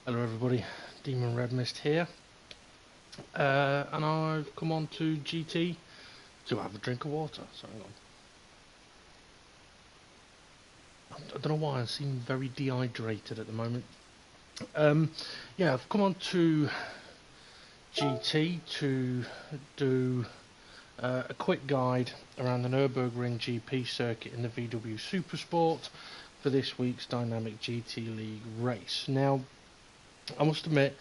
Hello everybody, Demon Red Mist here, and I've come on to GT to have a drink of water. So hang on. I don't know why I seem very dehydrated at the moment. Yeah, I've come on to GT to do a quick guide around the Nurburgring GP circuit in the VW SUPERSPORT for this week's Dynamic GT League race. Now, I must admit,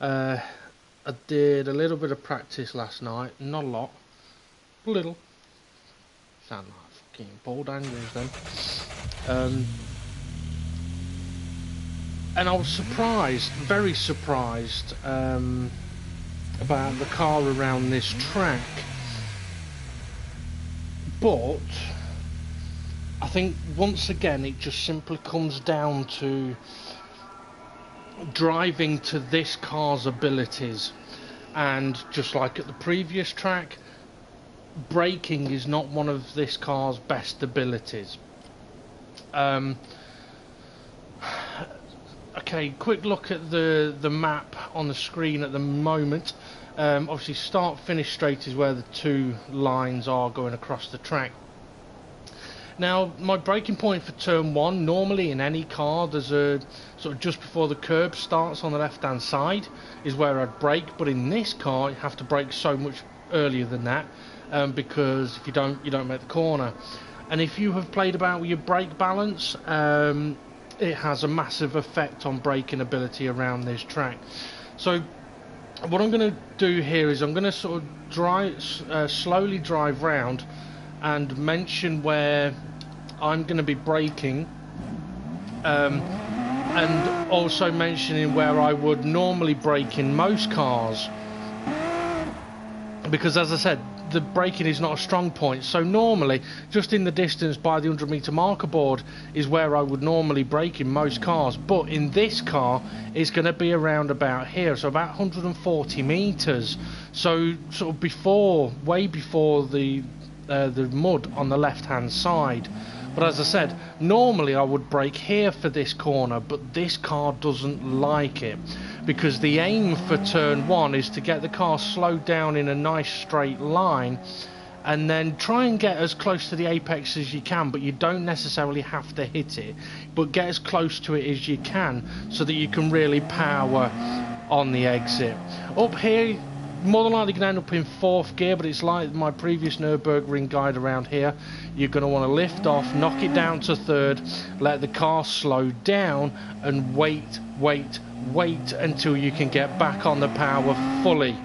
I did a little bit of practice last night, not a lot, a little. Sound like fucking Paul Daniels then. And I was surprised, very surprised, about the car around this track. But I think once again it just simply comes down to driving to this car's abilities, and just like at the previous track, braking is not one of this car's best abilities. Okay, quick look at the map on the screen at the moment. Obviously start finish straight is where the two lines are going across the track. Now, my braking point for turn one, normally in any car, there's a sort of just before the curb starts on the left hand side is where I'd brake, but in this car you have to brake so much earlier than that, because if you don't make the corner. And if you have played about with your brake balance, it has a massive effect on braking ability around this track. So what I'm going to do here is I'm going to sort of slowly drive round and mention where I'm going to be braking, and also mentioning where I would normally brake in most cars, because as I said, the braking is not a strong point. So normally just in the distance by the 100-meter marker board is where I would normally brake in most cars, but in this car it's going to be around about here, so about 140 meters, so sort of before, way before the mud on the left hand side. But as I said, normally I would brake here for this corner, but this car doesn't like it, because the aim for turn one is to get the car slowed down in a nice straight line and then try and get as close to the apex as you can, but you don't necessarily have to hit it, but get as close to it as you can so that you can really power on the exit. Up here, more than likely going to end up in fourth gear, but it's like my previous Nurburgring guide around here. You're going to want to lift off, knock it down to third, let the car slow down, and wait until you can get back on the power fully.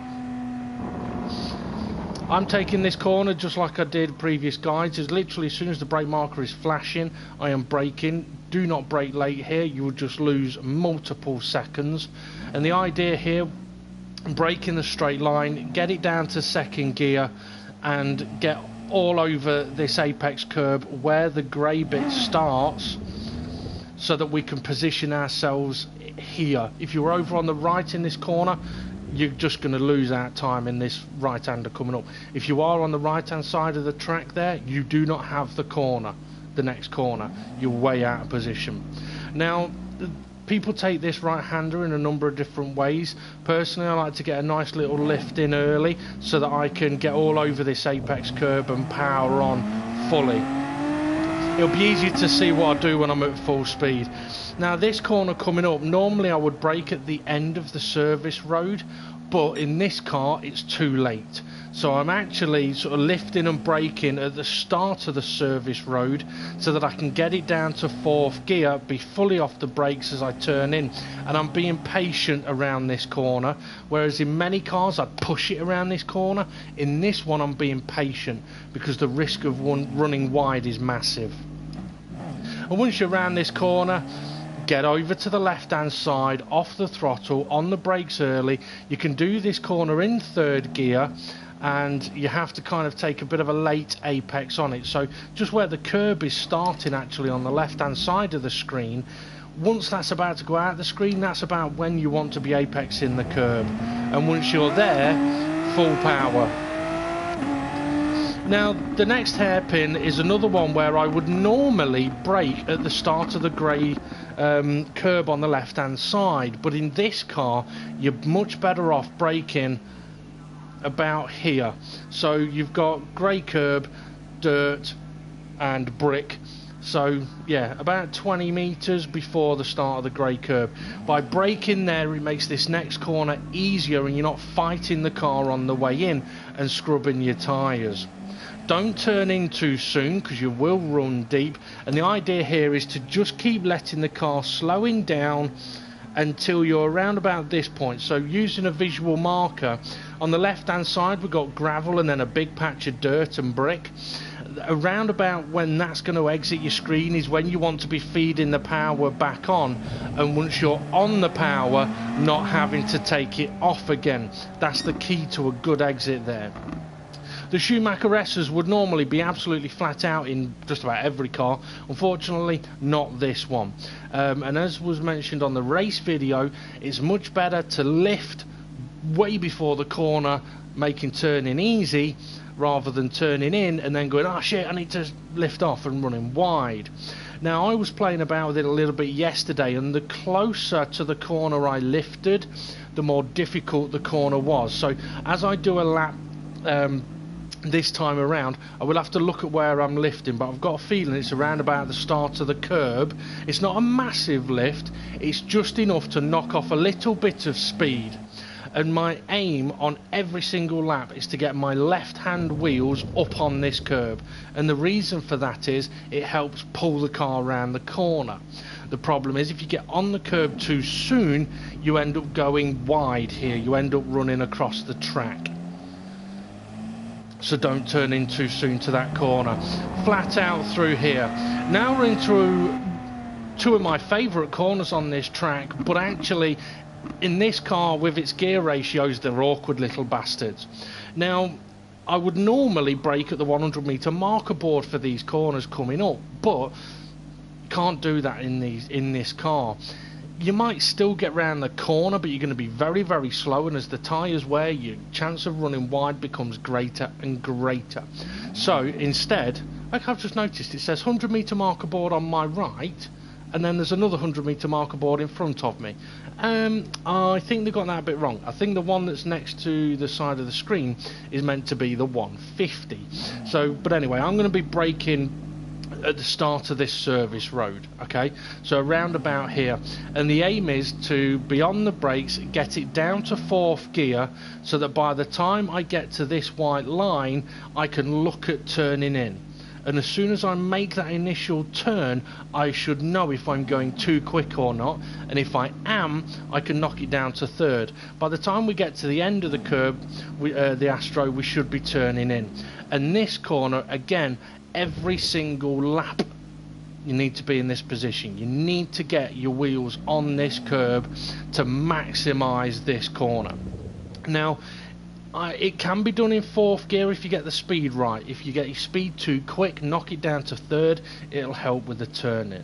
I'm taking this corner just like I did previous guides. It's literally as soon as the brake marker is flashing, I am braking. Do not brake late here, you will just lose multiple seconds. And the idea here, brake in the straight line, get it down to second gear and get all over this apex curb where the grey bit starts, so that we can position ourselves here. If you're over on the right in this corner, you're just going to lose out time in this right hander coming up. If you are on the right hand side of the track there, you do not have the corner, the next corner, you're way out of position. Now, people take this right hander in a number of different ways. Personally, I like to get a nice little lift in early so that I can get all over this apex curb and power on fully. It'll be easier to see what I do when I'm at full speed. Now, this corner coming up, normally I would brake at the end of the service road, but in this car it's too late. So I'm actually sort of lifting and braking at the start of the service road so that I can get it down to fourth gear, be fully off the brakes as I turn in, and I'm being patient around this corner, whereas in many cars I'd push it around this corner. In this one I'm being patient because the risk of running wide is massive. And once you're around this corner, get over to the left hand side, off the throttle, on the brakes early. You can do this corner in third gear, and you have to kind of take a bit of a late apex on it. So just where the curb is starting actually on the left hand side of the screen, once that's about to go out the screen, that's about when you want to be apexing the curb. And once you're there, full power. Now, the next hairpin is another one where I would normally brake at the start of the grey curb on the left hand side, but in this car you're much better off braking about here. So you've got grey curb, dirt and brick, so yeah, about 20 meters before the start of the grey curb. By braking there, it makes this next corner easier and you're not fighting the car on the way in and scrubbing your tyres. Don't turn in too soon because you will run deep, and the idea here is to just keep letting the car slowing down until you're around about this point. So using a visual marker, on the left hand side we've got gravel and then a big patch of dirt and brick. Around about when that's going to exit your screen is when you want to be feeding the power back on, and once you're on the power, not having to take it off again. That's the key to a good exit there. The Schumacher S's would normally be absolutely flat out in just about every car. Unfortunately, not this one. And as was mentioned on the race video, it's much better to lift way before the corner, making turning easy, rather than turning in and then going, oh shit, I need to lift off and running wide. Now, I was playing about with it a little bit yesterday, and the closer to the corner I lifted, the more difficult the corner was. So as I do a lap this time around, I will have to look at where I'm lifting, but I've got a feeling it's around about the start of the curb. It's not a massive lift, it's just enough to knock off a little bit of speed. And my aim on every single lap is to get my left hand wheels up on this curb, and the reason for that is it helps pull the car around the corner. The problem is if you get on the curb too soon, you end up going wide here, you end up running across the track. So don't turn in too soon to that corner. Flat out through here. Now we're into two of my favourite corners on this track, but actually in this car with its gear ratios, they're awkward little bastards. Now, I would normally brake at the 100 metre marker board for these corners coming up, but can't do that in this car. You might still get round the corner, but you're going to be very, very slow, and as the tyres wear, your chance of running wide becomes greater and greater. So instead, like I've just noticed, it says 100 metre marker board on my right, and then there's another 100 metre marker board in front of me. I think they've got that a bit wrong. I think the one that's next to the side of the screen is meant to be the 150. So, but anyway, I'm going to be braking at the start of this service road, okay, so around about here, and the aim is to be on the brakes, get it down to 4th gear, so that by the time I get to this white line I can look at turning in, and as soon as I make that initial turn I should know if I'm going too quick or not, and if I am, I can knock it down to 3rd. By the time we get to the end of the curb, the Astro, we should be turning in. And this corner, again, every single lap you need to be in this position. You need to get your wheels on this curb to maximise this corner. Now, it can be done in 4th gear if you get the speed right. If you get your speed too quick, knock it down to 3rd, it'll help with the turn-in.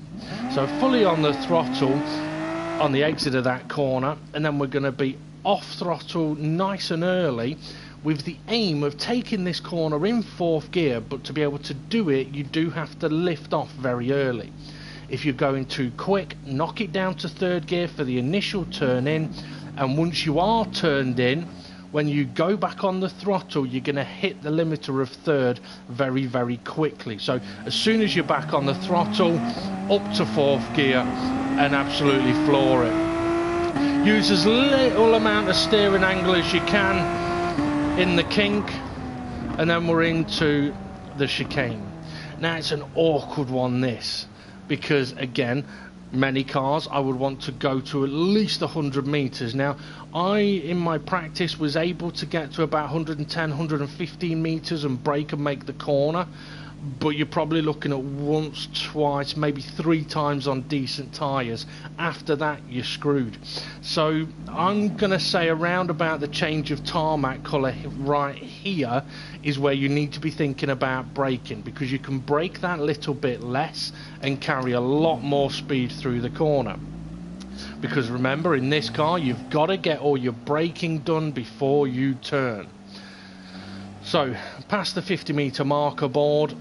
So fully on the throttle on the exit of that corner, and then we're going to be off throttle nice and early, with the aim of taking this corner in 4th gear, but to be able to do it you do have to lift off very early. If you're going too quick, knock it down to 3rd gear for the initial turn in, and once you are turned in, when you go back on the throttle you're going to hit the limiter of 3rd very, very quickly. So as soon as you're back on the throttle, up to 4th gear and absolutely floor it. Use as little amount of steering angle as you can in the kink, and then we're into the chicane. Now it's an awkward one this, because again, many cars I would want to go to at least 100 meters. Now I in my practice was able to get to about 110, 115 meters and brake and make the corner, but you're probably looking at once, twice, maybe 3 times on decent tyres. After that you're screwed. So I'm gonna say around about the change of tarmac colour right here is where you need to be thinking about braking, because you can brake that little bit less and carry a lot more speed through the corner. Because remember, in this car you've got to get all your braking done before you turn. So past the 50 metre marker board,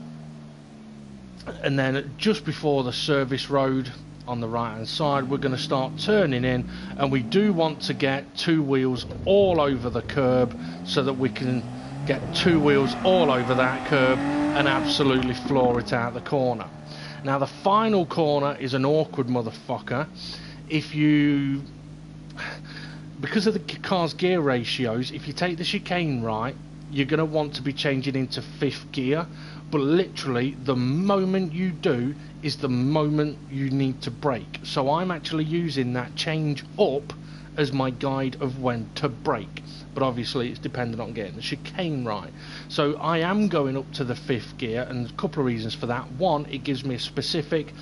and then just before the service road on the right hand side. We're going to start turning in, and we do want to get two wheels all over the curb so that we can get two wheels all over that curb and absolutely floor it out the corner. Now the final corner is an awkward motherfucker. If you, because of the car's gear ratios, if you take the chicane right, you're going to want to be changing into fifth gear, but literally the moment you do is the moment you need to brake. So I'm actually using that change up as my guide of when to brake, but obviously it's dependent on getting the chicane right. So I am going up to the fifth gear, and there's a couple of reasons for that. One, it gives me a specific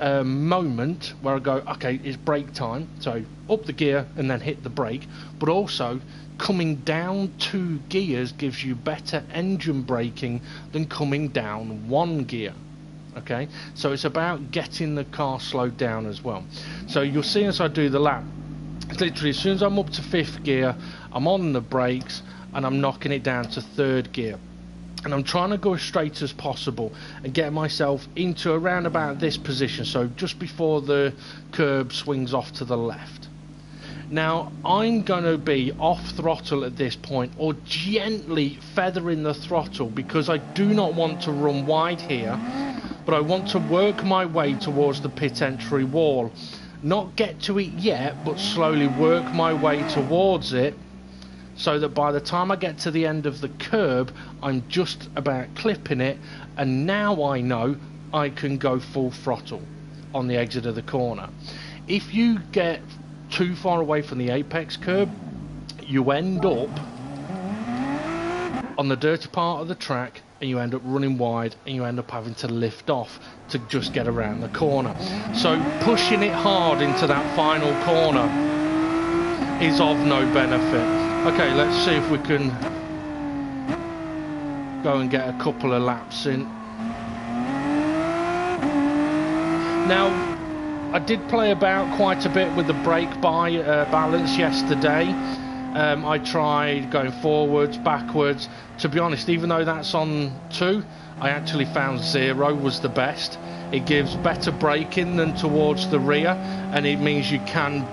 moment where I go, okay, it's brake time, so up the gear and then hit the brake. But also, coming down 2 gears gives you better engine braking than coming down 1 gear. Okay, so it's about getting the car slowed down as well. So you'll see as I do the lap, it's literally as soon as I'm up to 5th gear, I'm on the brakes and I'm knocking it down to 3rd gear. And I'm trying to go as straight as possible and get myself into around about this position, so just before the curb swings off to the left. Now I'm going to be off throttle at this point, or gently feathering the throttle, because I do not want to run wide here, but I want to work my way towards the pit entry wall. Not get to it yet, but slowly work my way towards it, so that by the time I get to the end of the curb, I'm just about clipping it, and now I know I can go full throttle on the exit of the corner. If you get too far away from the apex curb, you end up on the dirty part of the track, and you end up running wide, and you end up having to lift off to just get around the corner. So pushing it hard into that final corner is of no benefit. Okay, let's see if we can go and get a couple of laps in. Now, I did play about quite a bit with the brake balance yesterday. I tried going forwards, backwards. To be honest, even though that's on 2, I actually found 0 was the best. It gives better braking than towards the rear, and it means you can,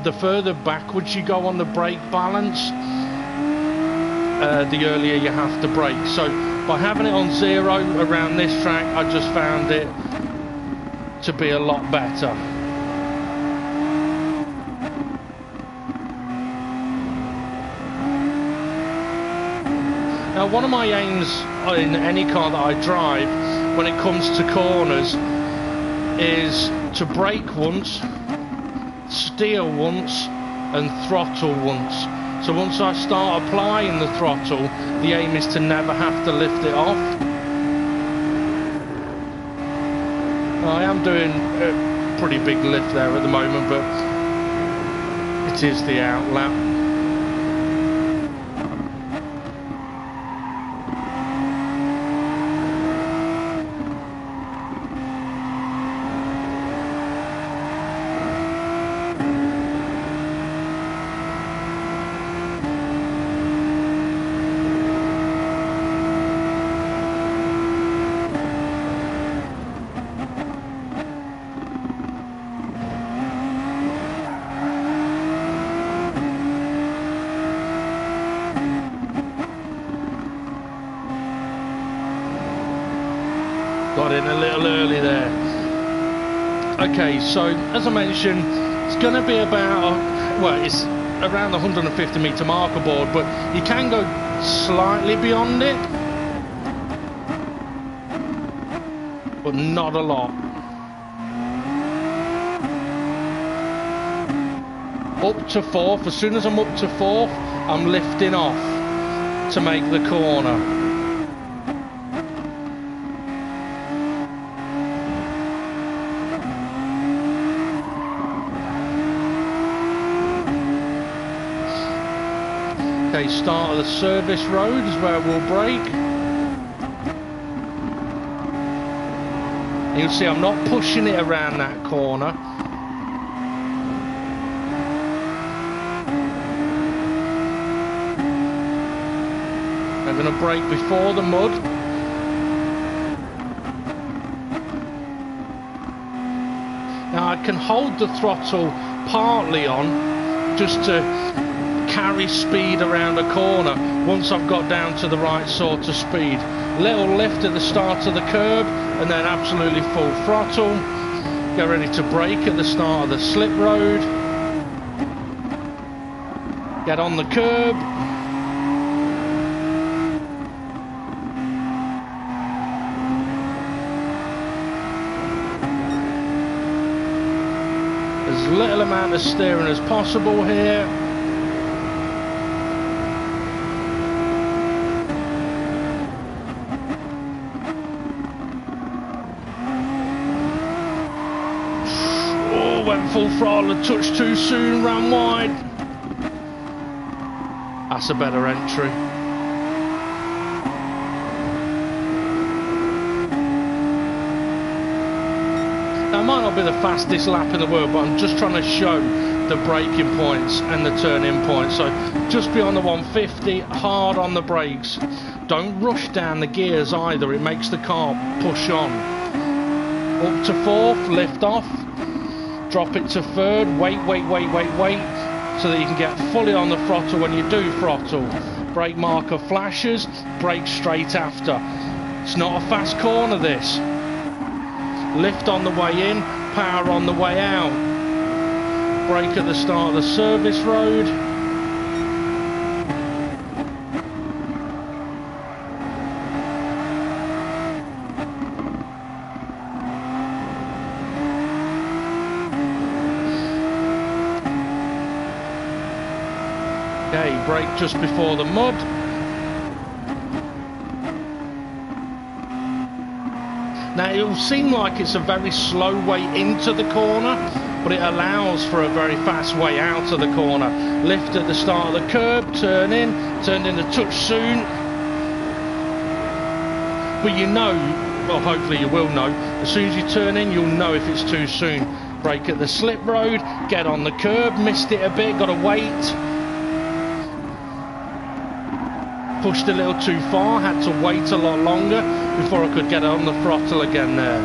the further backwards you go on the brake balance, the earlier you have to brake. So by having it on 0 around this track, I just found it to be a lot better. Now, one of my aims in any car that I drive when it comes to corners is to brake once, steer once, and throttle once. So once I start applying the throttle, the aim is to never have to lift it off. I am doing a pretty big lift there at the moment, but it is the out lap. Got in a little early there. Okay, so as I mentioned, it's going to be about, well, it's around the 150 metre marker board, but you can go slightly beyond it, but not a lot. Up to 4th, as soon as I'm up to 4th, I'm lifting off to make the corner. Okay, start of the service road is where we'll brake. And you'll see I'm not pushing it around that corner. I'm going to brake before the mud. Now I can hold the throttle partly on just to carry speed around a corner once I've got down to the right sort of speed. Little lift at the start of the curb and then absolutely full throttle. Get ready to brake at the start of the slip road. Get on the curb. As little amount of steering as possible here. Oh, went full throttle, a touch too soon, ran wide. That's a better entry. Now, it might not be the fastest lap in the world, but I'm just trying to show the braking points and the turn-in points. So just beyond the 150, hard on the brakes. Don't rush down the gears either, it makes the car push on. Up to fourth, lift off. Drop it to third, wait, so that you can get fully on the throttle when you do throttle. Brake marker flashes, brake straight after. It's not a fast corner, this. Lift on the way in, power on the way out. Brake at the start of the service road. Okay, brake just before the mud. Now it will seem like it's a very slow way into the corner, but it allows for a very fast way out of the corner. Lift at the start of the curb, turn in a touch soon. But you know, well hopefully you will know, as soon as you turn in you'll know if it's too soon. Brake at the slip road, get on the curb, missed it a bit, gotta wait. Pushed a little too far, had to wait a lot longer before I could get on the throttle again there.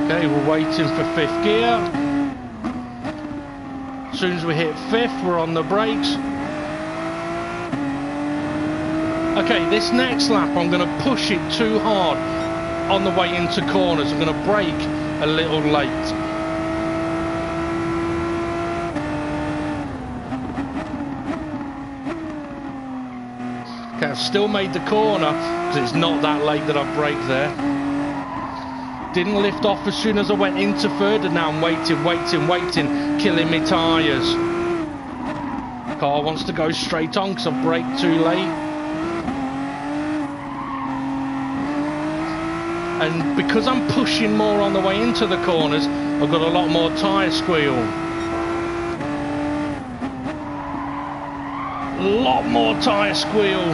Okay, we're waiting for fifth gear. As soon as we hit fifth, we're on the brakes. Okay, this next lap I'm going to push it too hard on the way into corners. I'm going to brake a little late. Okay, I've still made the corner because it's not that late that I've braked there. Didn't lift off as soon as I went into third, and now I'm waiting, killing me tyres. Car wants to go straight on because I've braked too late. And because I'm pushing more on the way into the corners, I've got a lot more tyre squeal. A lot more tyre squeal.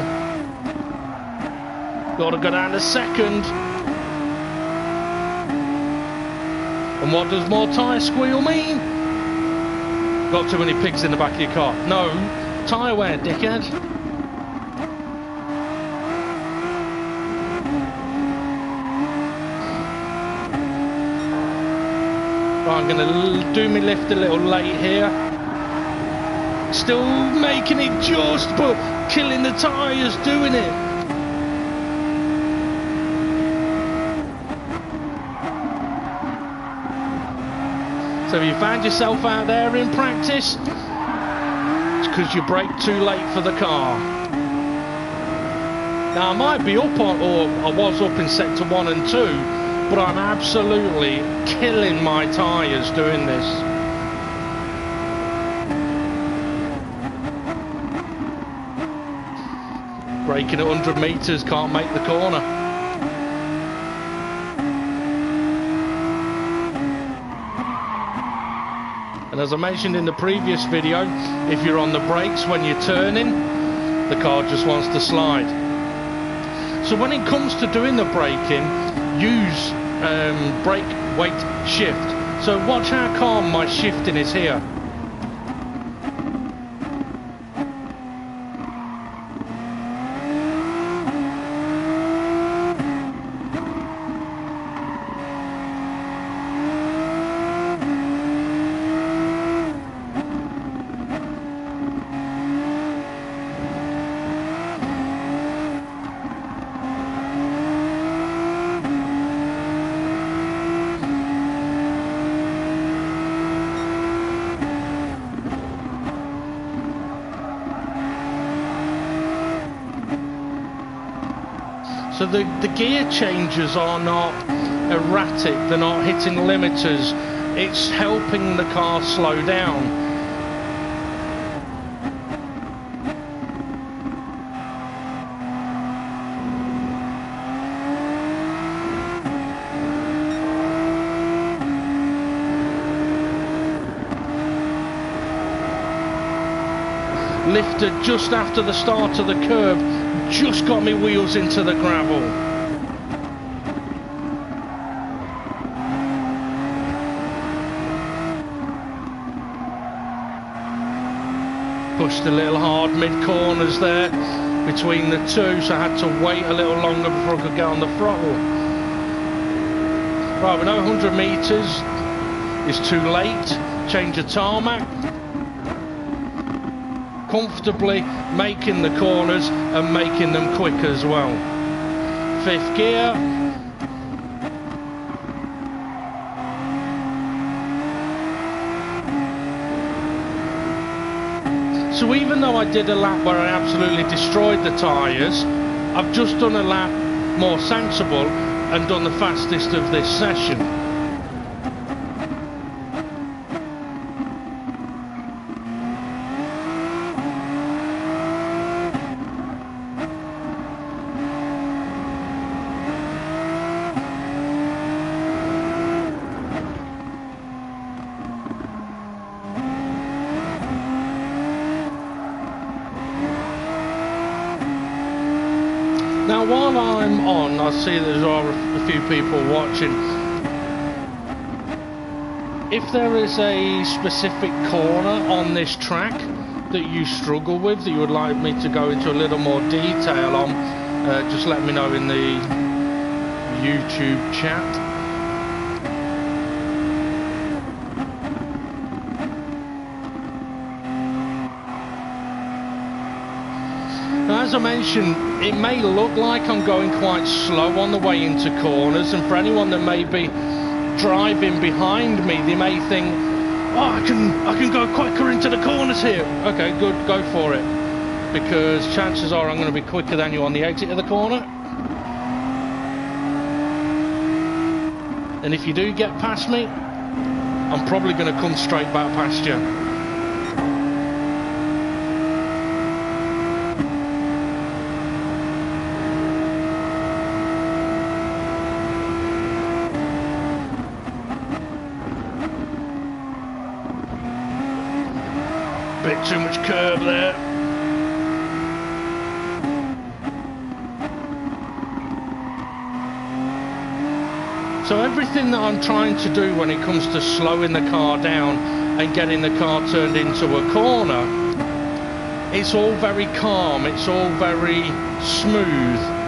Got to go down to second. And what does more tyre squeal mean? Got too many pigs in the back of your car. No, tyre wear, dickhead. Right, I'm going to do my lift a little late here. Still making it just, but killing the tyres doing it. So if you found yourself out there in practice, it's because you braked too late for the car. Now I might be up on, or I was up in sector 1 and 2, but I'm absolutely killing my tyres doing this. Braking at 100 metres, can't make the corner. And as I mentioned in the previous video, if you're on the brakes when you're turning, the car just wants to slide. So when it comes to doing the braking, use brake weight shift. So watch how calm my shifting is here. So the gear changes are not erratic, they're not hitting limiters, it's helping the car slow down. Lifted just after the start of the curve, just got me wheels into the gravel. Pushed a little hard mid-corners there between the two, so I had to wait a little longer before I could get on the throttle. Right, we know 100 metres is too late. Change of tarmac. Comfortably making the corners and making them quick as well. Fifth gear. So even though I did a lap where I absolutely destroyed the tyres, I've just done a lap more sensible and done the fastest of this session. Now while I'm on, I see there are a few people watching. If there is a specific corner on this track that you struggle with, that you would like me to go into a little more detail on, just let me know in the YouTube chat. As I mentioned, it may look like I'm going quite slow on the way into corners, and for anyone that may be driving behind me, they may think, oh, I can go quicker into the corners here. Okay, good, go for it, because chances are I'm going to be quicker than you on the exit of the corner. And if you do get past me, I'm probably going to come straight back past you. Bit too much curve there. So everything that I'm trying to do when it comes to slowing the car down and getting the car turned into a corner, it's all very calm, it's all very smooth.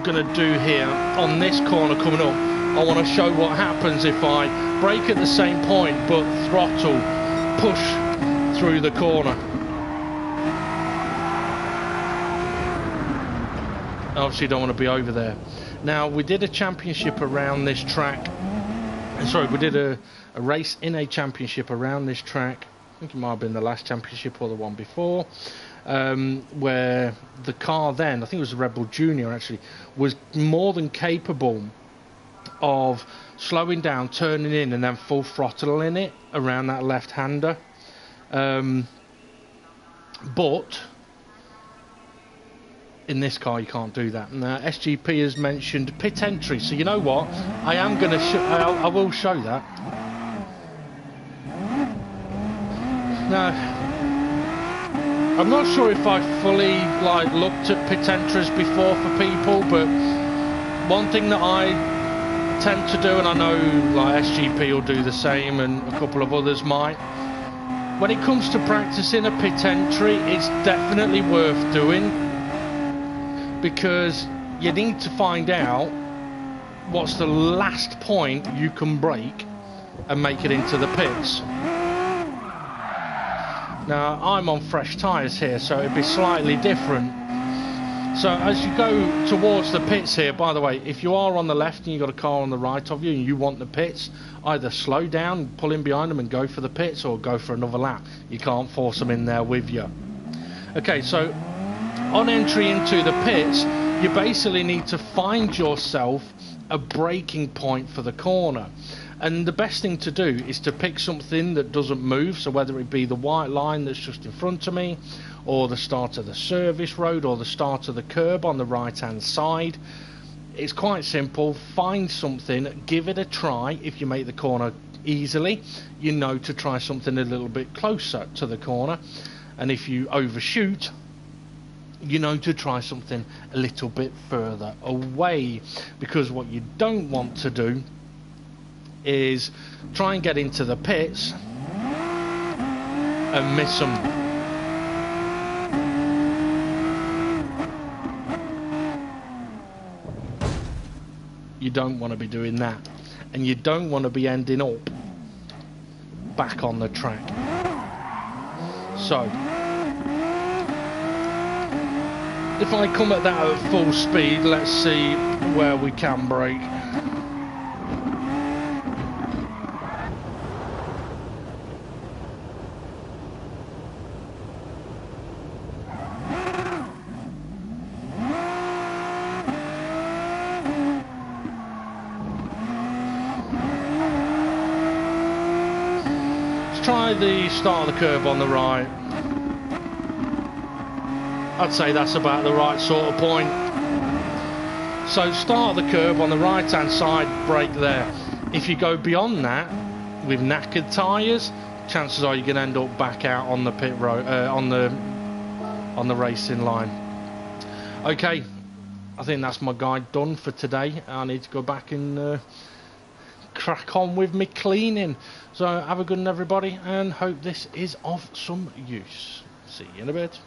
Going to do here on this corner coming up, I want to show what happens if I brake at the same point but throttle, push through the corner. Obviously don't want to be over there. Now we did a championship around this track, sorry, we did a race in a championship around this track. I think it might have been the last championship or the one before, where the car then, I think it was the Red Bull Junior actually, was more than capable of slowing down, turning in and then full throttling it around that left-hander. But In this car you can't do that. Now SGP has mentioned pit entry, so you know what, I am going to I will show that. Now I'm not sure if I fully like looked at pit entries before for people, but one thing that I tend to do, and I know like SGP will do the same and a couple of others might, when it comes to practicing a pit entry, it's definitely worth doing, because you need to find out what's the last point you can brake and make it into the pits. Now I'm on fresh tyres here, so it'd be slightly different. So as you go towards the pits here, by the way, if you are on the left and you've got a car on the right of you and you want the pits, either slow down, pull in behind them and go for the pits, or go for another lap. You can't force them in there with you. Okay, so on entry into the pits, you basically need to find yourself a braking point for the corner. And the best thing to do is to pick something that doesn't move, so whether it be the white line that's just in front of me, or the start of the service road, or the start of the curb on the right hand side. It's quite simple. Find something, give it a try. If you make the corner easily, you know to try something a little bit closer to the corner, and if you overshoot, you know to try something a little bit further away, because what you don't want to do is try and get into the pits and miss them. You don't want to be doing that, and you don't want to be ending up back on the track. So if I come at that at full speed, let's see where we can brake. Try the start of the curve on the right. I'd say that's about the right sort of point. So start of the curve on the right hand side, brake there. If you go beyond that with knackered tyres, chances are you're going to end up back out on the pit road, on the racing line. Okay, I think that's my guide done for today. I need to go back and crack on with me cleaning. So have a good one everybody, and hope this is of some use. See you in a bit.